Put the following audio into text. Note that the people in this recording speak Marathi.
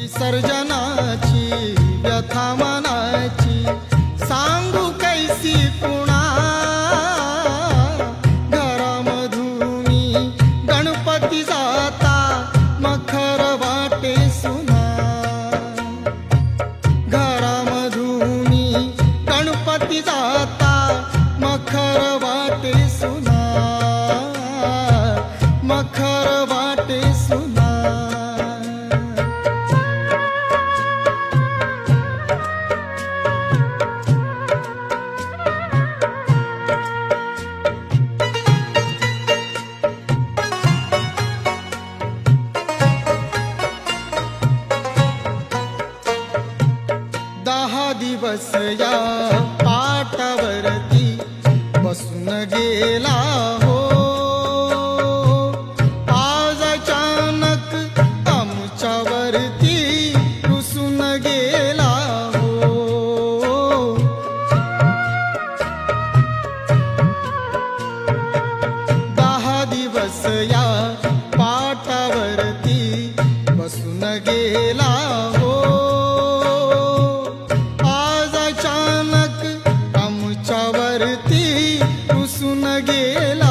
विसर्जनाची व्यथा मनाची सांगू कैसी कुणा। घरामधून गणपती जाता मखर वाटे सुना। घरामधून गणपती जाता मखर वाटे सुना। मखर वाटे सुना। दहा दिवस या पाटावरती बसून गेला हो। आज अचानक आमच्यावरती रुसून गेला हो। 10 दिवस या पाटावरती बसून गेला हो। आज अचानक आमच्यावरती रुसून गेला।